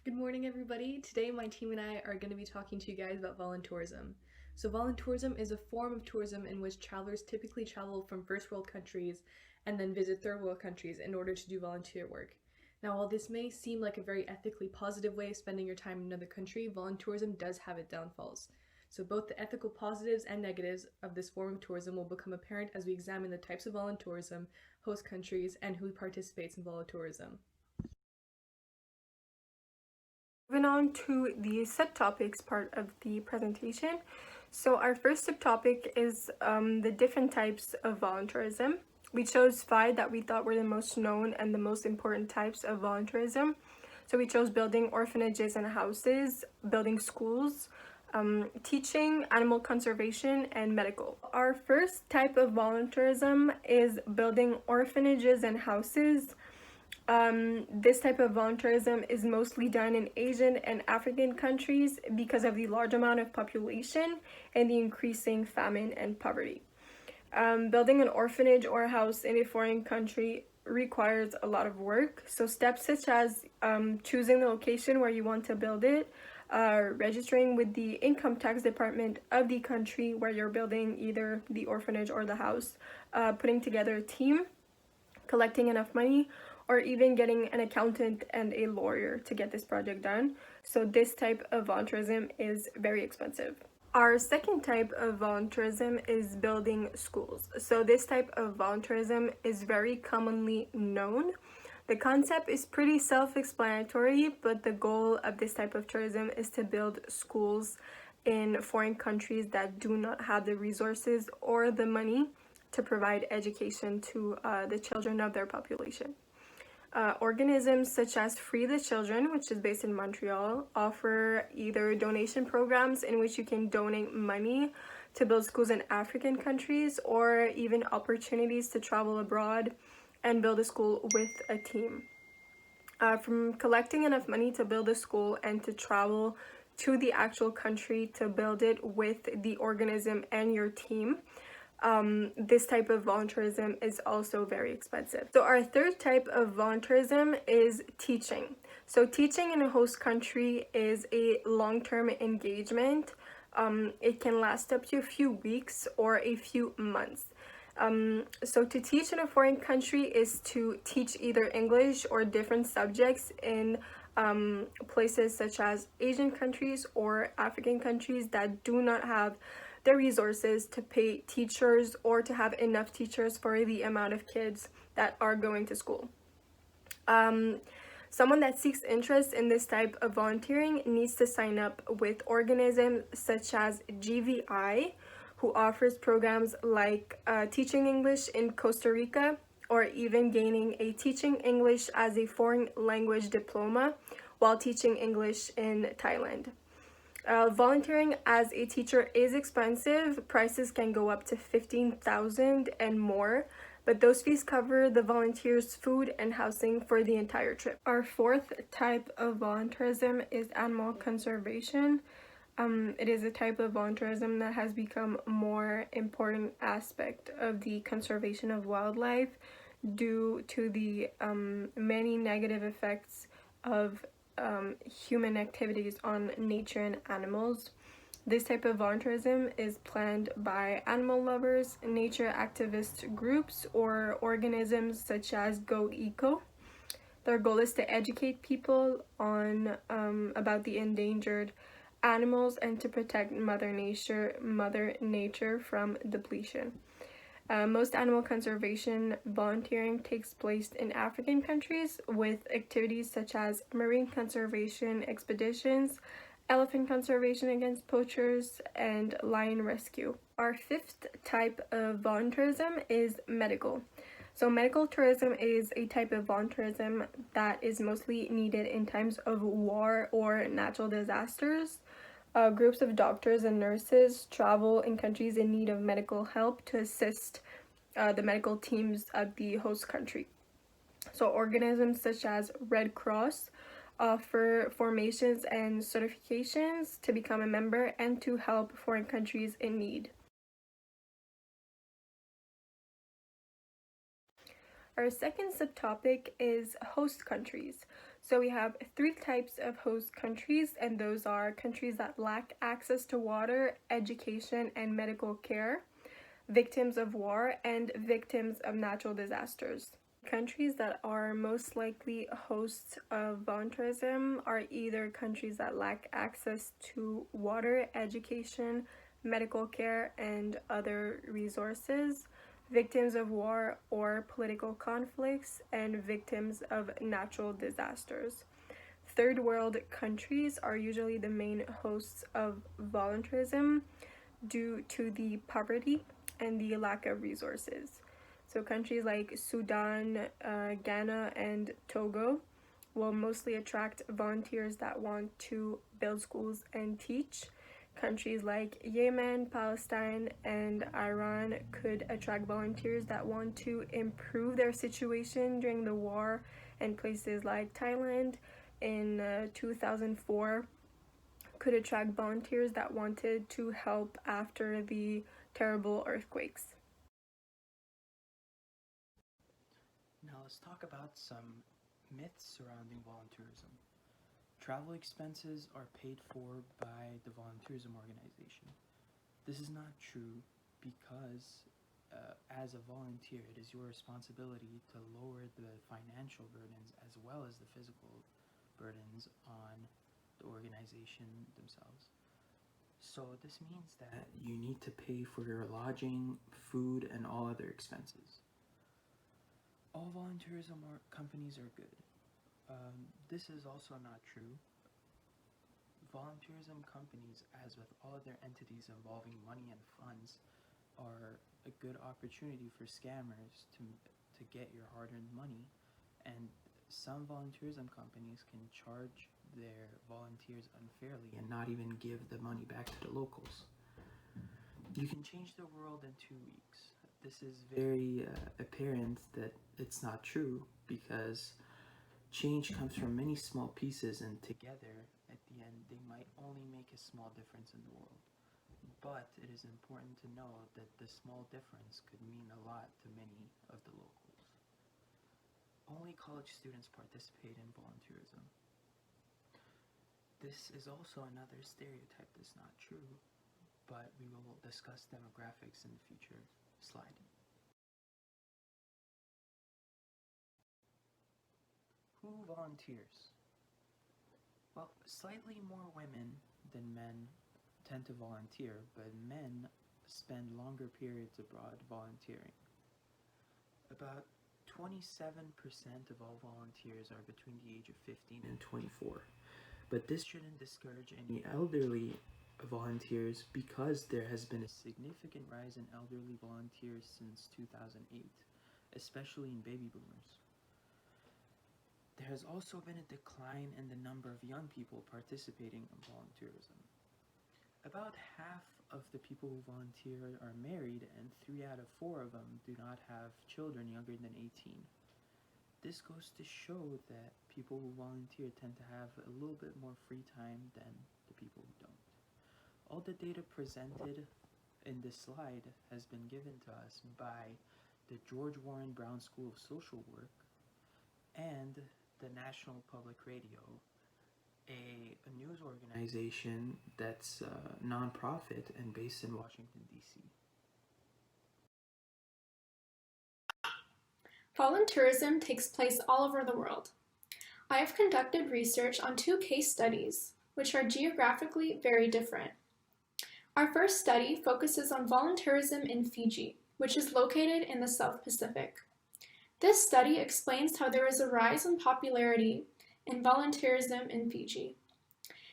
Good morning, everybody. Today, my team and I are going to be talking to you guys about voluntourism. So, voluntourism is a form of tourism in which travelers typically travel from first world countries and then visit third world countries in order to do volunteer work. Now, while this may seem like a very ethically positive way of spending your time in another country, voluntourism does have its downfalls. So, both the ethical positives and negatives of this form of tourism will become apparent as we examine the types of voluntourism, host countries, and who participates in voluntourism. Moving on to the subtopics part of the presentation. So our first subtopic is the different types of volunteerism. We chose 5 that we thought were the most known and the most important types of volunteerism. So we chose building orphanages and houses, building schools, teaching, animal conservation, and medical. Our first type of volunteerism is building orphanages and houses. This type of volunteerism is mostly done in Asian and African countries because of the large amount of population and the increasing famine and poverty. Building an orphanage or a house in a foreign country requires a lot of work. So steps such as choosing the location where you want to build it, registering with the income tax department of the country where you're building either the orphanage or the house, putting together a team, collecting enough money, or even getting an accountant and a lawyer to get this project done. So this type of volunteerism is very expensive. Our second type of volunteerism is building schools. So this type of volunteerism is very commonly known. The concept is pretty self-explanatory, but the goal of this type of tourism is to build schools in foreign countries that do not have the resources or the money to provide education to the children of their population. Organisms such as Free the Children, which is based in Montreal, offer either donation programs in which you can donate money to build schools in African countries, or even opportunities to travel abroad and build a school with a team. From collecting enough money to build a school and to travel to the actual country to build it with the organism and your team, this type of volunteerism is also very expensive. So our third type of volunteerism is teaching. So teaching in a host country is a long-term engagement. It can last up to a few weeks or a few months. So to teach in a foreign country is to teach either English or different subjects in places such as Asian countries or African countries that do not have the resources to pay teachers or to have enough teachers for the amount of kids that are going to school. Someone that seeks interest in this type of volunteering needs to sign up with organisms such as GVI, who offers programs like teaching English in Costa Rica, or even gaining a teaching English as a foreign language diploma while teaching English in Thailand. Volunteering as a teacher is expensive. Prices can go up to $15,000 and more, but those fees cover the volunteers' food and housing for the entire trip. Our fourth type of volunteerism is animal conservation. It is a type of volunteerism that has become a more important aspect of the conservation of wildlife due to the many negative effects of human activities on nature and animals. This type of volunteerism is planned by animal lovers, nature activist groups, or organisms such as Go Eco. Their goal is to educate people on about the endangered animals and to protect Mother Nature from depletion. Most animal conservation volunteering takes place in African countries with activities such as marine conservation expeditions, elephant conservation against poachers, and lion rescue. Our fifth type of volunteerism is medical. So medical tourism is a type of volunteerism that is mostly needed in times of war or natural disasters. Groups of doctors and nurses travel in countries in need of medical help to assist the medical teams of the host country. So organisms such as Red Cross offer formations and certifications to become a member and to help foreign countries in need. Our second subtopic is host countries. So we have three types of host countries, and those are countries that lack access to water, education, and medical care, victims of war, and victims of natural disasters. Countries that are most likely hosts of voluntarism are either countries that lack access to water, education, medical care, and other resources, victims of war or political conflicts, and victims of natural disasters. Third world countries are usually the main hosts of voluntarism due to the poverty and the lack of resources. So countries like Sudan, Ghana, and Togo will mostly attract volunteers that want to build schools and teach. Countries like Yemen, Palestine, and Iran could attract volunteers that want to improve their situation during the war, and places like Thailand in 2004 could attract volunteers that wanted to help after the terrible earthquakes. Now let's talk about some myths surrounding volunteerism. Travel expenses are paid for by the volunteerism organization. This is not true because as a volunteer, it is your responsibility to lower the financial burdens as well as the physical burdens on the organization themselves. So this means that you need to pay for your lodging, food, and all other expenses. All volunteerism companies are good. This is also not true. Volunteerism companies, as with all other entities involving money and funds, are a good opportunity for scammers to get your hard-earned money, and some volunteerism companies can charge their volunteers unfairly and not even give the money back to the locals. You can change the world in 2 weeks. This is very apparent that it's not true because change comes from many small pieces, and together, at the end, they might only make a small difference in the world. But it is important to know that the small difference could mean a lot to many of the locals. Only college students participate in volunteerism. This is also another stereotype that's not true, but we will discuss demographics in the future slide. Who volunteers? Well, slightly more women than men tend to volunteer, but men spend longer periods abroad volunteering. About 27% of all volunteers are between the age of 15 and 24, but this shouldn't discourage any elderly volunteers because there has been a significant rise in elderly volunteers since 2008, especially in baby boomers. There has also been a decline in the number of young people participating in volunteerism. About half of the people who volunteer are married, and 3 out of 4 of them do not have children younger than 18. This goes to show that people who volunteer tend to have a little bit more free time than the people who don't. All the data presented in this slide has been given to us by the George Warren Brown School of Social Work and the National Public Radio, a news organization that's non-profit and based in Washington, D.C. Voluntourism takes place all over the world. I have conducted research on 2 case studies, which are geographically very different. Our first study focuses on voluntourism in Fiji, which is located in the South Pacific. This study explains how there is a rise in popularity in volunteerism in Fiji.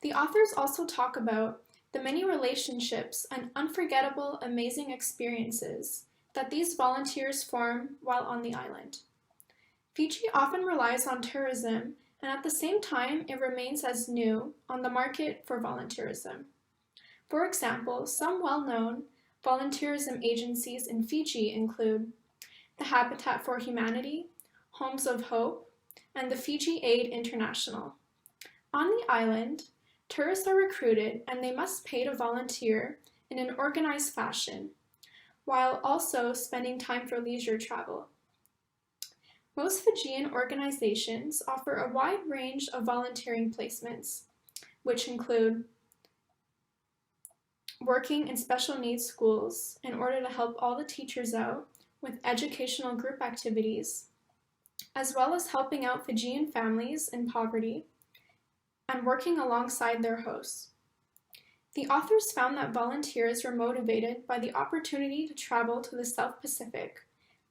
The authors also talk about the many relationships and unforgettable, amazing experiences that these volunteers form while on the island. Fiji often relies on tourism, and at the same time, it remains as new on the market for volunteerism. For example, some well-known volunteerism agencies in Fiji include the Habitat for Humanity, Homes of Hope, and the Fiji Aid International. On the island, tourists are recruited and they must pay to volunteer in an organized fashion, while also spending time for leisure travel. Most Fijian organizations offer a wide range of volunteering placements, which include working in special needs schools in order to help all the teachers out with educational group activities, as well as helping out Fijian families in poverty and working alongside their hosts. The authors found that volunteers were motivated by the opportunity to travel to the South Pacific,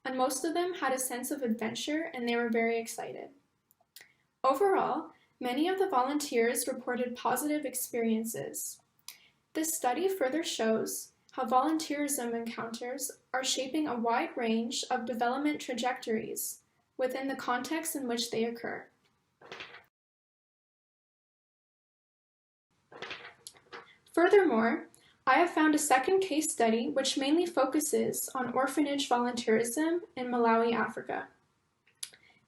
and most of them had a sense of adventure and they were very excited. Overall, many of the volunteers reported positive experiences. This study further shows how volunteerism encounters are shaping a wide range of development trajectories within the context in which they occur. Furthermore, I have found a second case study which mainly focuses on orphanage volunteerism in Malawi, Africa.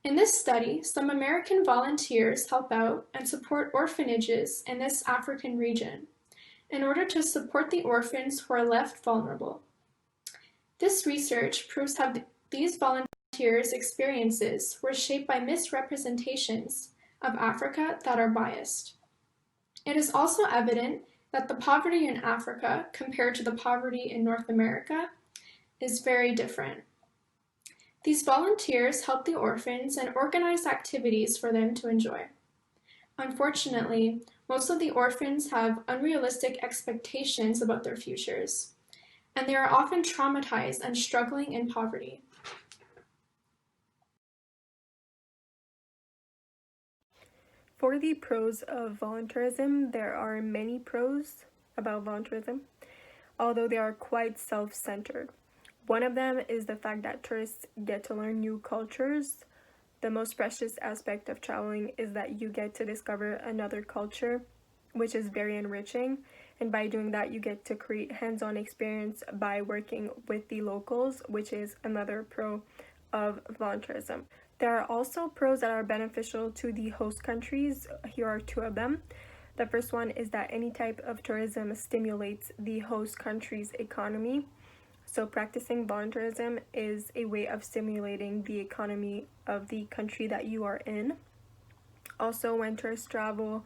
In this study, some American volunteers help out and support orphanages in this African region in order to support the orphans who are left vulnerable. This research proves how these volunteers' experiences were shaped by misrepresentations of Africa that are biased. It is also evident that the poverty in Africa compared to the poverty in North America is very different. These volunteers help the orphans and organize activities for them to enjoy. Unfortunately, most of the orphans have unrealistic expectations about their futures, and they are often traumatized and struggling in poverty. For the pros of volunteerism, there are many pros about volunteerism, although they are quite self-centered. One of them is the fact that tourists get to learn new cultures. The most precious aspect of traveling is that you get to discover another culture, which is very enriching. And by doing that, you get to create hands-on experience by working with the locals, which is another pro of volunteerism. There are also pros that are beneficial to the host countries. Here are two of them. The first one is that any type of tourism stimulates the host country's economy. So practicing volunteerism is a way of stimulating the economy of the country that you are in. Also, when tourists travel,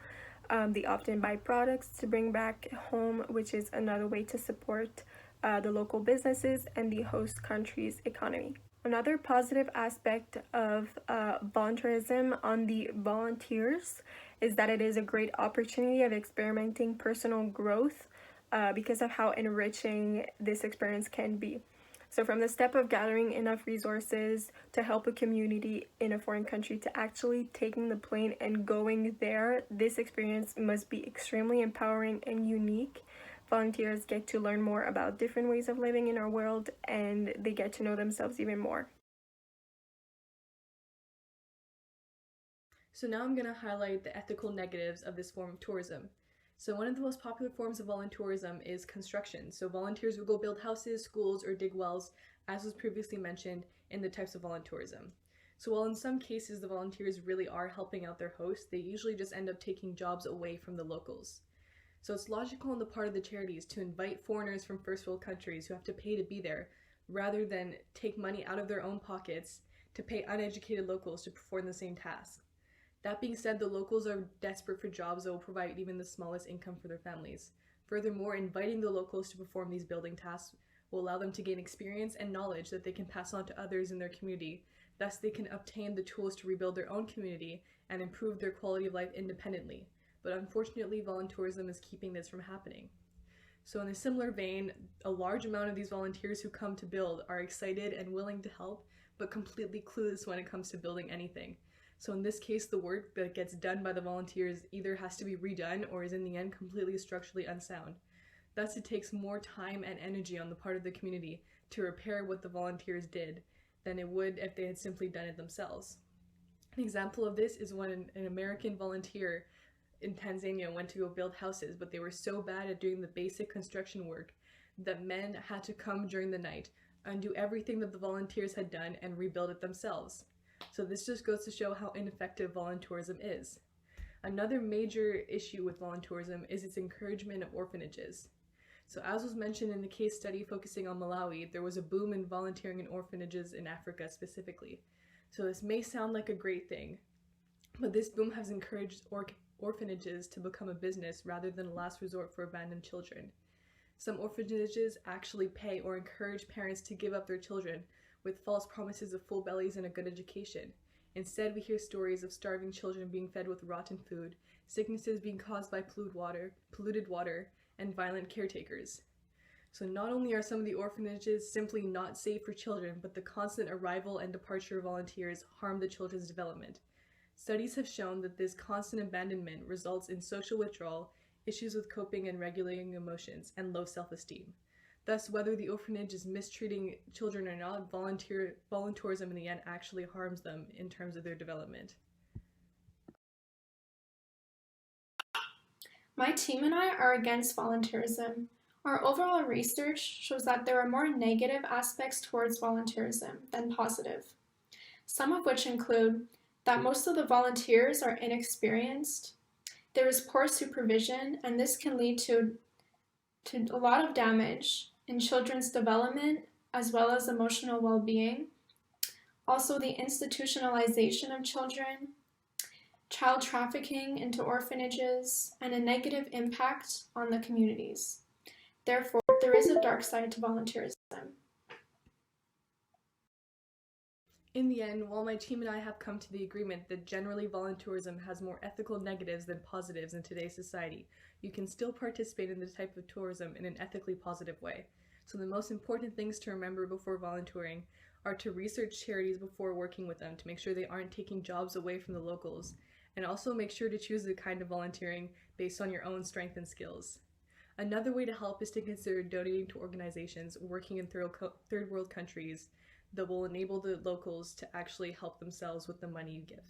they often buy products to bring back home, which is another way to support the local businesses and the host country's economy. Another positive aspect of volunteerism on the volunteers is that it is a great opportunity of experimenting personal growth because of how enriching this experience can be. So from the step of gathering enough resources to help a community in a foreign country to actually taking the plane and going there, this experience must be extremely empowering and unique. Volunteers get to learn more about different ways of living in our world, and they get to know themselves even more. So now I'm going to highlight the ethical negatives of this form of tourism. So one of the most popular forms of voluntourism is construction. So volunteers will go build houses, schools, or dig wells, as was previously mentioned in the types of voluntourism. So while in some cases the volunteers really are helping out their hosts, they usually just end up taking jobs away from the locals. So it's logical on the part of the charities to invite foreigners from first world countries who have to pay to be there, rather than take money out of their own pockets to pay uneducated locals to perform the same task. That being said, the locals are desperate for jobs that will provide even the smallest income for their families. Furthermore, inviting the locals to perform these building tasks will allow them to gain experience and knowledge that they can pass on to others in their community. Thus, they can obtain the tools to rebuild their own community and improve their quality of life independently. But unfortunately, voluntourism is keeping this from happening. So in a similar vein, a large amount of these volunteers who come to build are excited and willing to help, but completely clueless when it comes to building anything. So in this case, the work that gets done by the volunteers either has to be redone or is in the end completely structurally unsound. Thus, it takes more time and energy on the part of the community to repair what the volunteers did than it would if they had simply done it themselves. An example of this is when an American volunteer in Tanzania went to go build houses, but they were so bad at doing the basic construction work that men had to come during the night, undo everything that the volunteers had done, and rebuild it themselves. So this just goes to show how ineffective voluntourism is. Another major issue with voluntourism is its encouragement of orphanages. So as was mentioned in the case study focusing on Malawi, there was a boom in volunteering in orphanages in Africa specifically. So this may sound like a great thing, but this boom has encouraged orphanages to become a business rather than a last resort for abandoned children. Some orphanages actually pay or encourage parents to give up their children with false promises of full bellies and a good education. Instead, we hear stories of starving children being fed with rotten food, sicknesses being caused by polluted water, and violent caretakers. So not only are some of the orphanages simply not safe for children, but the constant arrival and departure of volunteers harm the children's development. Studies have shown that this constant abandonment results in social withdrawal, issues with coping and regulating emotions, and low self-esteem. Thus, whether the orphanage is mistreating children or not, voluntourism in the end actually harms them in terms of their development. My team and I are against volunteerism. Our overall research shows that there are more negative aspects towards volunteerism than positive, some of which include that most of the volunteers are inexperienced, there is poor supervision, and this can lead to a lot of damage in children's development as well as emotional well-being. Also, the institutionalization of children, child trafficking into orphanages, and a negative impact on the communities. Therefore, there is a dark side to volunteerism. In the end, while my team and I have come to the agreement that generally voluntourism has more ethical negatives than positives in today's society, you can still participate in this type of tourism in an ethically positive way. So the most important things to remember before volunteering are to research charities before working with them to make sure they aren't taking jobs away from the locals, and also make sure to choose the kind of volunteering based on your own strength and skills. Another way to help is to consider donating to organizations working in third world countries that will enable the locals to actually help themselves with the money you give.